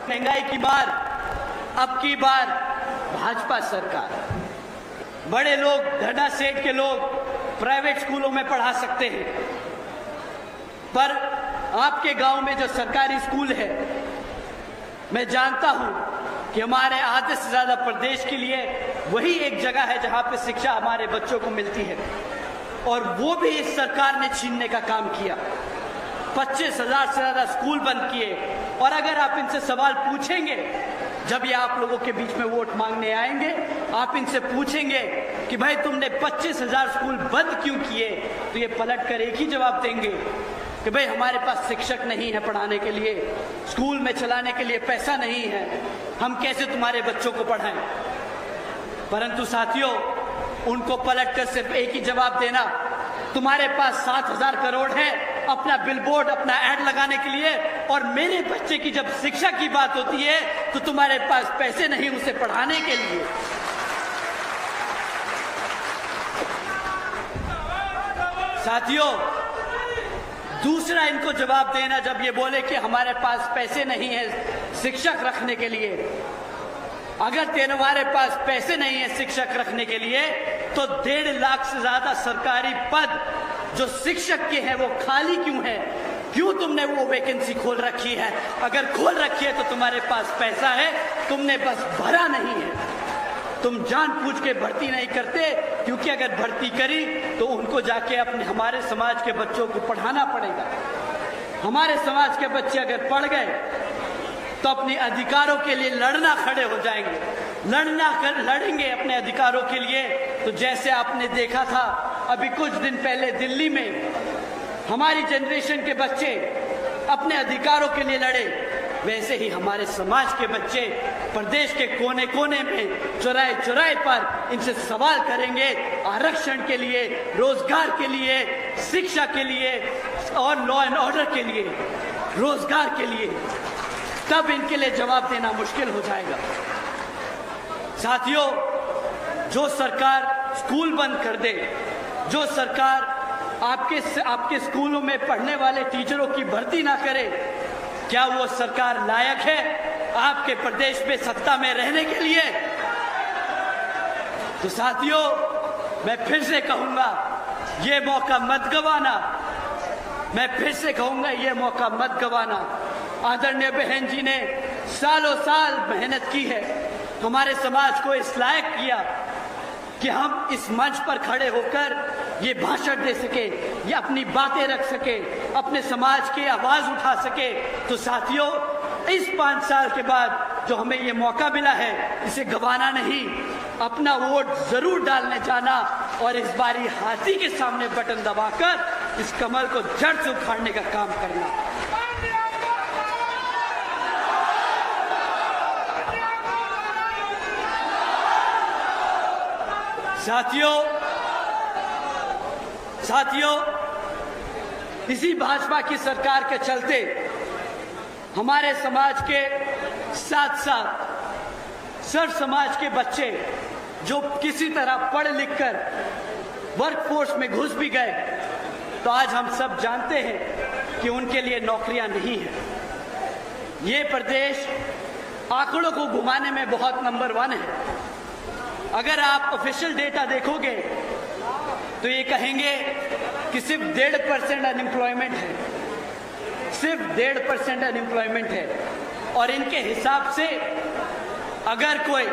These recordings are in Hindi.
महंगाई की मार, अब की बार भाजपा सरकार। बड़े लोग, धड़ा सेठ के लोग प्राइवेट स्कूलों में पढ़ा सकते हैं, पर आपके गांव में जो सरकारी स्कूल है, मैं जानता हूं कि हमारे आधे से ज्यादा प्रदेश के लिए वही एक जगह है जहां पे शिक्षा हमारे बच्चों को मिलती है, और वो भी इस सरकार ने छीनने का काम किया। 25,000 से ज्यादा स्कूल बंद किए। और अगर आप इनसे सवाल पूछेंगे, जब ये आप लोगों के बीच में वोट मांगने आएंगे, आप इनसे पूछेंगे कि भाई तुमने 25,000 स्कूल बंद क्यों किए, तो ये पलट कर एक ही जवाब देंगे कि भाई हमारे पास शिक्षक नहीं है पढ़ाने के लिए, स्कूल में चलाने के लिए पैसा नहीं है, हम कैसे तुम्हारे बच्चों को पढ़ाएं। परंतु साथियों, उनको पलटकर सिर्फ एक ही जवाब देना, तुम्हारे पास 7,000 करोड़ है अपना बिलबोर्ड, अपना एड लगाने के लिए, और मेरे बच्चे की जब शिक्षा की बात होती है तो तुम्हारे पास पैसे नहीं उसे पढ़ाने के लिए। साथियों, दूसरा इनको जवाब देना, जब ये बोले कि हमारे पास पैसे नहीं है शिक्षक रखने के लिए, अगर तुम्हारे पास पैसे नहीं है शिक्षक रखने के लिए, तो 1.5 लाख से ज्यादा सरकारी पद जो शिक्षक के हैं वो खाली क्यों है? क्यों तुमने वो वैकेंसी खोल रखी है? अगर खोल रखी है तो तुम्हारे पास पैसा है, तुमने बस भरा नहीं है। तुम जानबूझ के भर्ती नहीं करते, क्योंकि अगर भर्ती करी तो उनको जाके अपने हमारे समाज के बच्चों को पढ़ाना पड़ेगा। हमारे समाज के बच्चे अगर पढ़ गए तो अपने अधिकारों के लिए लड़ना खड़े हो जाएंगे, लड़ेंगे अपने अधिकारों के लिए। तो जैसे आपने देखा था अभी कुछ दिन पहले दिल्ली में हमारी जनरेशन के बच्चे अपने अधिकारों के लिए लड़े, वैसे ही हमारे समाज के बच्चे प्रदेश के कोने कोने में, चौराहे चौराहे पर इनसे सवाल करेंगे आरक्षण के लिए, रोजगार के लिए, शिक्षा के लिए और लॉ एंड ऑर्डर के लिए, रोजगार के लिए। तब इनके लिए जवाब देना मुश्किल हो जाएगा। साथियों, जो सरकार स्कूल बंद कर दे, जो सरकार आपके स्कूलों में पढ़ने वाले टीचरों की भर्ती ना करे, क्या वो सरकार लायक है आपके प्रदेश में सत्ता में रहने के लिए? तो साथियों, मैं फिर से कहूंगा, ये मौका मत गवाना। मैं फिर से कहूंगा, ये मौका मत गवाना। आदरणीय बहन जी ने सालों साल मेहनत की है, हमारे समाज को इस लायक किया कि हम इस मंच पर खड़े होकर ये भाषण दे सके, ये अपनी बातें रख सके, अपने समाज की आवाज उठा सके। तो साथियों, इस 5 साल के बाद जो हमें ये मौका मिला है, इसे गंवाना नहीं, अपना वोट जरूर डालने जाना, और इस बारी हाथी के सामने बटन दबाकर इस कमल को जड़ से उखाड़ने का काम करना। साथियों, इसी भाजपा की सरकार के चलते हमारे समाज के साथ साथ सर्व समाज के बच्चे जो किसी तरह पढ़ लिख कर वर्कफोर्स में घुस भी गए, तो आज हम सब जानते हैं कि उनके लिए नौकरियां नहीं है। ये प्रदेश आंकड़ों को घुमाने में बहुत नंबर 1 है। अगर आप ऑफिशियल डेटा देखोगे तो ये कहेंगे कि सिर्फ 1.5% अनएम्प्लॉयमेंट है, सिर्फ 1.5% अनएम्प्लॉयमेंट है। और इनके हिसाब से अगर कोई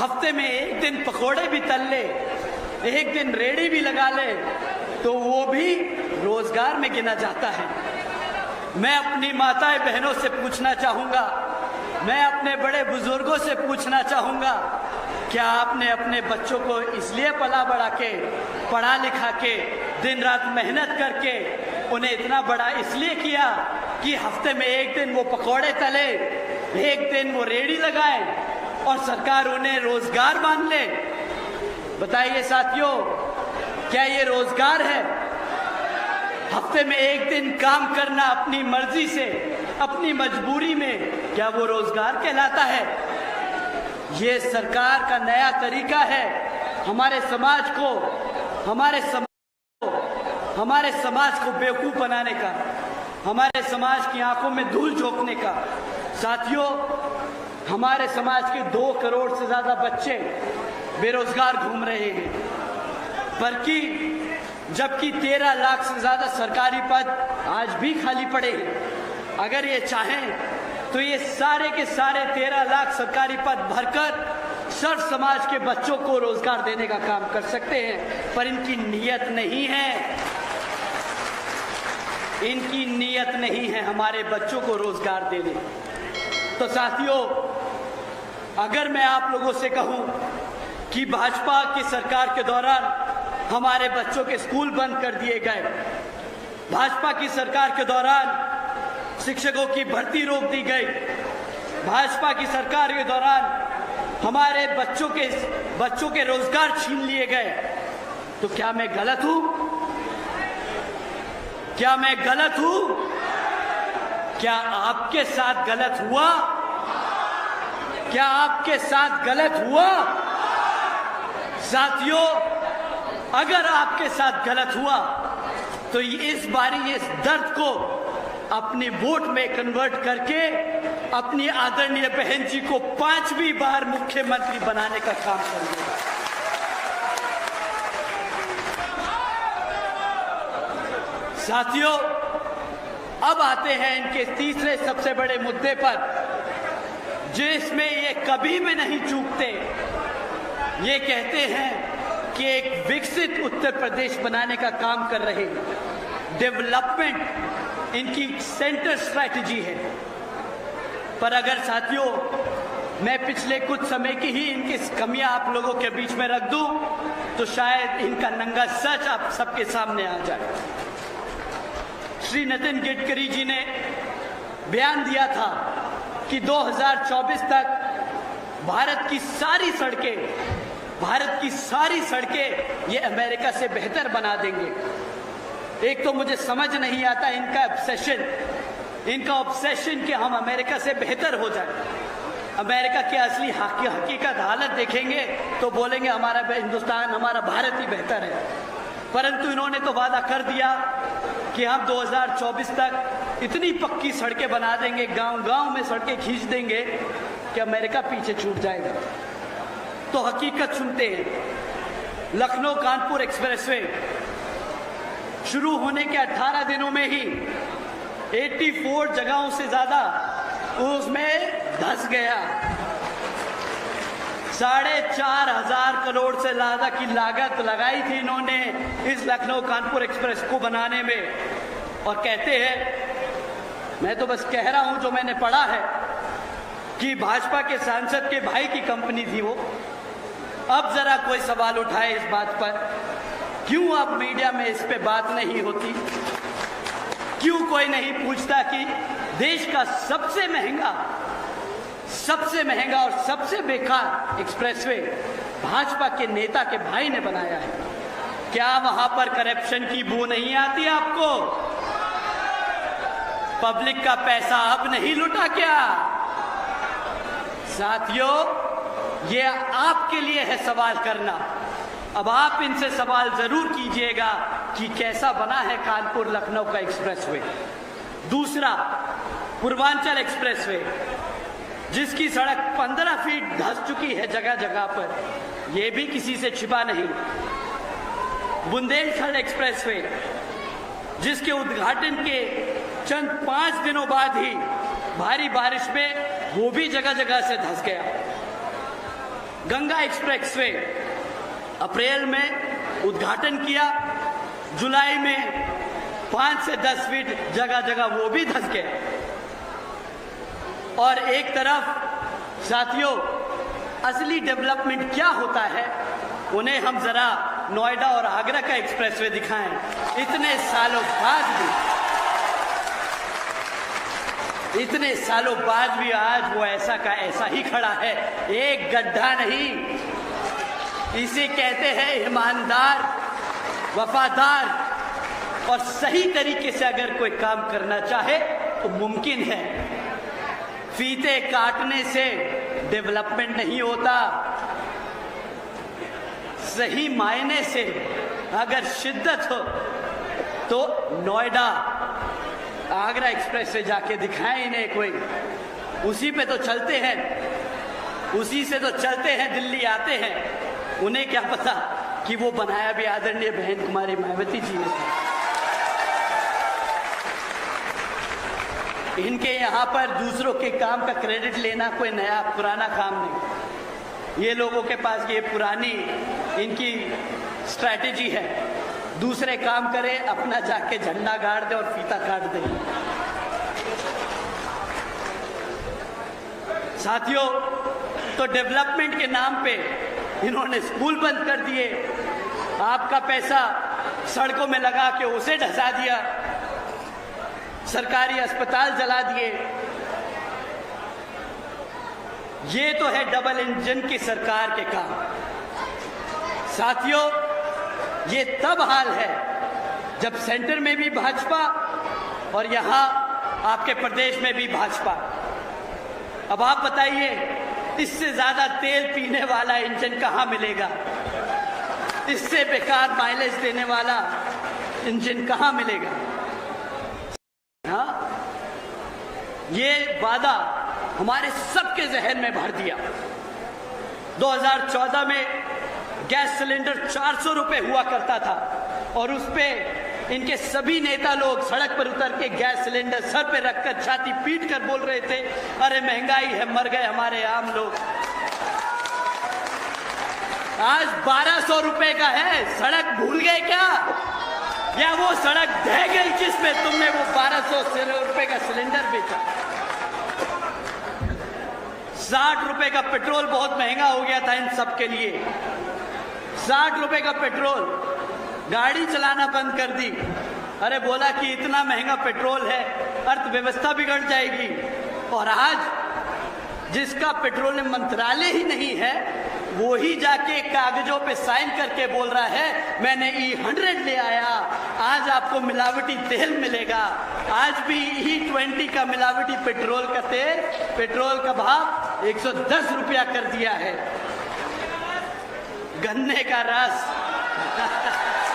हफ्ते में एक दिन पकोड़े भी तल ले, एक दिन रेड़ी भी लगा ले, तो वो भी रोजगार में गिना जाता है। मैं अपनी माताएं बहनों से पूछना चाहूंगा, मैं अपने बड़े बुजुर्गों से पूछना चाहूंगा, क्या आपने अपने बच्चों को इसलिए पला बढ़ा के, पढ़ा लिखा के, दिन रात मेहनत करके उन्हें इतना बड़ा इसलिए किया कि हफ्ते में एक दिन वो पकौड़े तले, एक दिन वो रेड़ी लगाए और सरकार उन्हें रोजगार मान ले? बताइए साथियों, क्या ये रोजगार है? हफ्ते में एक दिन काम करना अपनी मर्जी से, अपनी मजबूरी में, क्या वो रोजगार कहलाता है? ये सरकार का नया तरीका है हमारे समाज को बेवकूफ बनाने का, हमारे समाज की आंखों में धूल झोंकने का। साथियों, हमारे समाज के 2 करोड़ से ज्यादा बच्चे बेरोजगार घूम रहे हैं, जबकि 13 लाख से ज्यादा सरकारी पद आज भी खाली पड़े हैं। अगर ये चाहें तो ये सारे के सारे 13 लाख सरकारी पद भरकर सर्व समाज के बच्चों को रोजगार देने का काम कर सकते हैं, पर इनकी नीयत नहीं है। इनकी नीयत नहीं है हमारे बच्चों को रोजगार देने। तो साथियों, अगर मैं आप लोगों से कहूं कि भाजपा की सरकार के दौरान हमारे बच्चों के स्कूल बंद कर दिए गए, भाजपा की सरकार के दौरान शिक्षकों की भर्ती रोक दी गई, भाजपा की सरकार के दौरान हमारे बच्चों के रोजगार छीन लिए गए, तो क्या मैं गलत हूं? क्या मैं गलत हूं? क्या आपके साथ गलत हुआ? क्या आपके साथ गलत हुआ? साथियों, अगर आपके साथ गलत हुआ तो इस बारी इस दर्द को अपने वोट में कन्वर्ट करके अपनी आदरणीय बहन जी को 5वीं बार मुख्यमंत्री बनाने का काम करिएगा। साथियों, अब आते हैं इनके तीसरे सबसे बड़े मुद्दे पर, जिसमें ये कभी भी नहीं चूकते। ये कहते हैं कि एक विकसित उत्तर प्रदेश बनाने का काम कर रहे हैं। डेवलपमेंट इनकी सेंटर स्ट्रैटेजी है। पर अगर साथियों, मैं पिछले कुछ समय की ही इनकी कमियां आप लोगों के बीच में रख दूं, तो शायद इनका नंगा सच आप सबके सामने आ जाए। श्री नितिन गडकरी जी ने बयान दिया था कि 2024 तक भारत की सारी सड़कें ये अमेरिका से बेहतर बना देंगे। एक तो मुझे समझ नहीं आता इनका ऑब्सेशन कि हम अमेरिका से बेहतर हो जाए। अमेरिका की असली हकीकत हालत देखेंगे तो बोलेंगे हमारा हिंदुस्तान, हमारा भारत ही बेहतर है। परंतु इन्होंने तो वादा कर दिया कि हम 2024 तक इतनी पक्की सड़कें बना देंगे, गांव-गांव में सड़कें खींच देंगे कि अमेरिका पीछे छूट जाएगा। तो हकीकत सुनते हैं। लखनऊ कानपुर एक्सप्रेसवे शुरू होने के 18 दिनों में ही 84 जगहों से ज्यादा उसमें धंस गया। 4,500 करोड़ से ज्यादा की लागत लगाई थी इन्होंने इस लखनऊ कानपुर एक्सप्रेस को बनाने में। और कहते हैं, मैं तो बस कह रहा हूं जो मैंने पढ़ा है, कि भाजपा के सांसद के भाई की कंपनी थी वो। अब जरा कोई सवाल उठाए इस बात पर, क्यों अब मीडिया में इस पे बात नहीं होती? क्यों कोई नहीं पूछता कि देश का सबसे महंगा और सबसे बेकार एक्सप्रेसवे भाजपा के नेता के भाई ने बनाया है? क्या वहां पर करप्शन की बू नहीं आती आपको? पब्लिक का पैसा अब नहीं लुटा क्या? साथियों, ये आपके लिए है सवाल करना। अब आप इनसे सवाल जरूर कीजिएगा कि कैसा बना है कानपुर लखनऊ का एक्सप्रेसवे। दूसरा, पूर्वांचल एक्सप्रेसवे, जिसकी सड़क 15 फीट धंस चुकी है जगह जगह पर, यह भी किसी से छिपा नहीं। बुंदेलखंड एक्सप्रेसवे, जिसके उद्घाटन के चंद 5 दिनों बाद ही भारी बारिश में वो भी जगह जगह से धंस गया। गंगा एक्सप्रेसवे, अप्रैल में उद्घाटन किया, जुलाई में 5 से 10 फीट जगह जगह वो भी धंस गया। और एक तरफ साथियों, असली डेवलपमेंट क्या होता है उन्हें हम जरा नोएडा और आगरा का एक्सप्रेसवे दिखाएं। इतने सालों बाद भी आज वो ऐसा का ऐसा ही खड़ा है, एक गड्ढा नहीं। इसे कहते हैं ईमानदार, वफादार और सही तरीके से अगर कोई काम करना चाहे तो मुमकिन है। फीते काटने से डेवलपमेंट नहीं होता। सही मायने से अगर शिद्दत हो तो नोएडा आगरा एक्सप्रेस से जाके दिखाएं इन्हें कोई। उसी पे तो चलते हैं, उसी से तो चलते हैं, दिल्ली आते हैं। उन्हें क्या पता कि वो बनाया भी आदरणीय बहन कुमारी मायावती जी ने था। इनके यहाँ पर दूसरों के काम का क्रेडिट लेना कोई नया पुराना काम नहीं। ये लोगों के पास ये पुरानी इनकी स्ट्रैटेजी है, दूसरे काम करें, अपना जाके झंडा गाड़ दे और फीता काट दे। साथियों, तो डेवलपमेंट के नाम पे इन्होंने स्कूल बंद कर दिए, आपका पैसा सड़कों में लगा के उसे ढसा दिया, सरकारी अस्पताल जला दिए। ये तो है डबल इंजन की सरकार के काम। साथियों, ये तब हाल है जब सेंटर में भी भाजपा और यहां आपके प्रदेश में भी भाजपा। अब आप बताइए, इससे ज्यादा तेल पीने वाला इंजन कहां मिलेगा? इससे बेकार माइलेज देने वाला इंजन कहां मिलेगा? हाँ, ये वादा हमारे सबके जहन में भर दिया। 2014 में गैस सिलेंडर 400 रुपए हुआ करता था और उस पे इनके सभी नेता लोग सड़क पर उतर के गैस सिलेंडर सर पे रखकर छाती पीट कर बोल रहे थे, अरे महंगाई है, मर गए हमारे आम लोग। आज 1200 रुपए का है। सड़क भूल गए क्या? या वो सड़क ढह गई जिसमें तुमने वो 1200 रुपए का सिलेंडर बेचा? 60 रुपए का पेट्रोल बहुत महंगा हो गया था इन सब के लिए। 60 रुपए का पेट्रोल, गाड़ी चलाना बंद कर दी। अरे बोला कि इतना महंगा पेट्रोल है, अर्थव्यवस्था बिगड़ जाएगी। और आज जिसका पेट्रोलियम मंत्रालय ही नहीं है, वो ही जाके कागजों पे साइन करके बोल रहा है मैंने E100 ले आया, आज आपको मिलावटी तेल मिलेगा। आज भी E20 का मिलावटी पेट्रोल का तेल, पेट्रोल का भाव 110 रुपया कर दिया है। गन्ने का रस